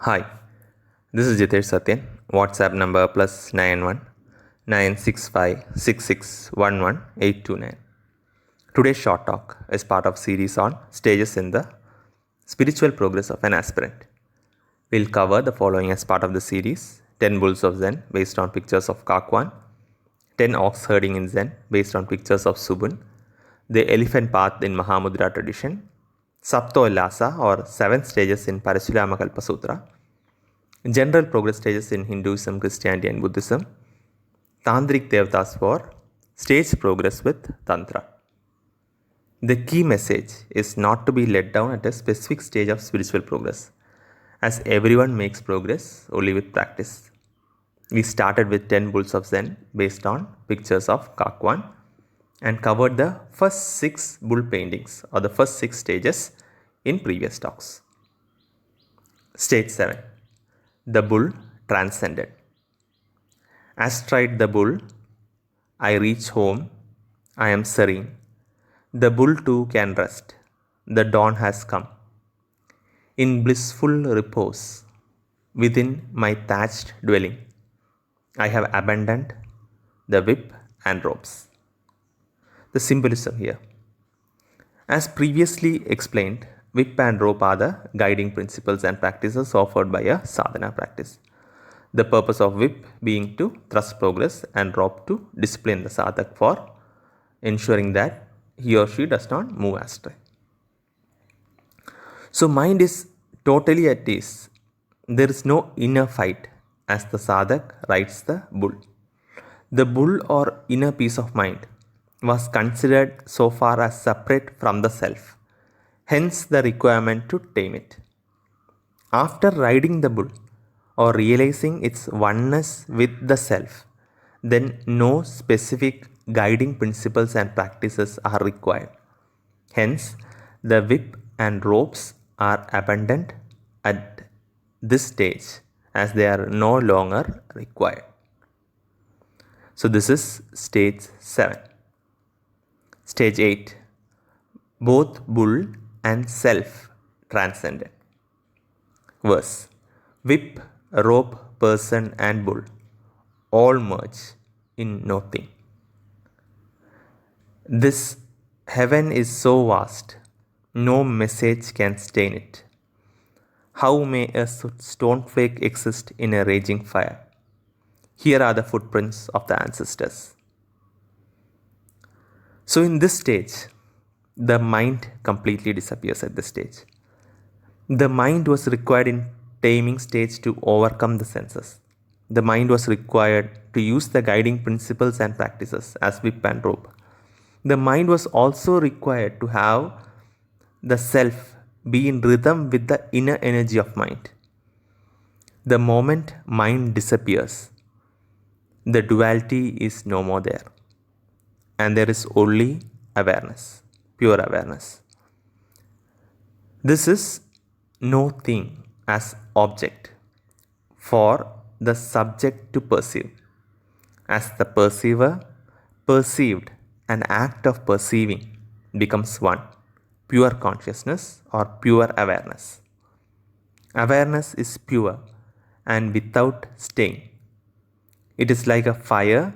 Hi, this is Jitesh Satyan. WhatsApp number +91 965 6611 829. Today's short talk is part of series on stages in the spiritual progress of an aspirant. We'll cover the following as part of the series: 10 bulls of Zen based on pictures of Kakwan, 10 ox herding in Zen based on pictures of Subun, the elephant path in Mahamudra tradition, Sapto Ullasa or 7 stages in Parashurama Sutra, general progress stages in Hinduism, Christianity, and Buddhism, Tantric Devatas for stage progress with Tantra. The key message is not to be let down at a specific stage of spiritual progress, as everyone makes progress only with practice. We started with 10 bulls of Zen based on pictures of Kakwan and covered the first 6 bull paintings or the first 6 stages in previous talks. Stage 7. The bull transcended. Astride the bull, I reach home, I am serene. The bull too can rest. The dawn has come. In blissful repose, within my thatched dwelling, I have abandoned the whip and ropes. The symbolism here. As previously explained, whip and rope are the guiding principles and practices offered by a sadhana practice. The purpose of whip being to thrust progress and rope to discipline the sadhak for ensuring that he or she does not move astray. So mind is totally at ease. There is no inner fight as the sadhak rides the bull. The bull or inner peace of mind was considered so far as separate from the self, hence the requirement to tame it. After riding the bull or realizing its oneness with the self, then no specific guiding principles and practices are required. Hence, the whip and ropes are abandoned at this stage as they are no longer required. So, this is stage 7. Stage 8. Both bull and self transcended. Verse: whip, rope, person, and bull all merge in nothing. This heaven is so vast, no message can stain it. How may a stone flake exist in a raging fire? Here are the footprints of the ancestors. So, in this stage, the mind completely disappears at this stage. The mind was required in taming stage to overcome the senses. The mind was required to use the guiding principles and practices as whip and rope. The mind was also required to have the self be in rhythm with the inner energy of mind. The moment mind disappears, the duality is no more there, and there is only awareness, pure awareness. This is no thing as object for the subject to perceive, as the perceiver, perceived, an act of perceiving becomes one, pure consciousness or pure awareness. Awareness is pure and without stain. It is like a fire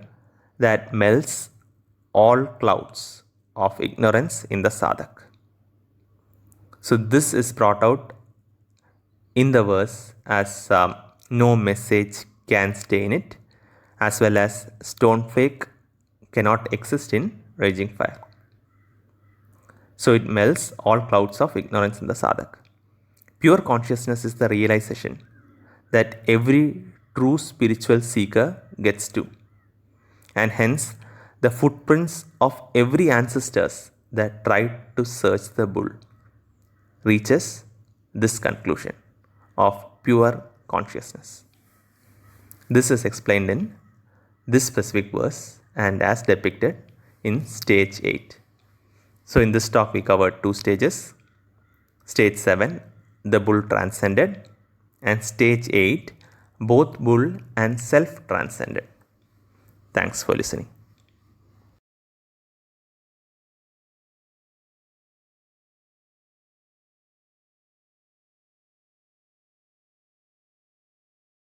that melts all clouds of ignorance in the sadhak. So, this is brought out in the verse as no message can stain it, as well as stone flake cannot exist in raging fire. So, it melts all clouds of ignorance in the sadhak. Pure consciousness is the realization that every true spiritual seeker gets to, and hence the footprints of every ancestors that tried to search the bull reaches this conclusion of pure consciousness. This is explained in this specific verse and as depicted in stage 8. So, in this talk we covered 2 stages. Stage 7, the bull transcended, and stage 8, both bull and self transcended. Thanks for listening.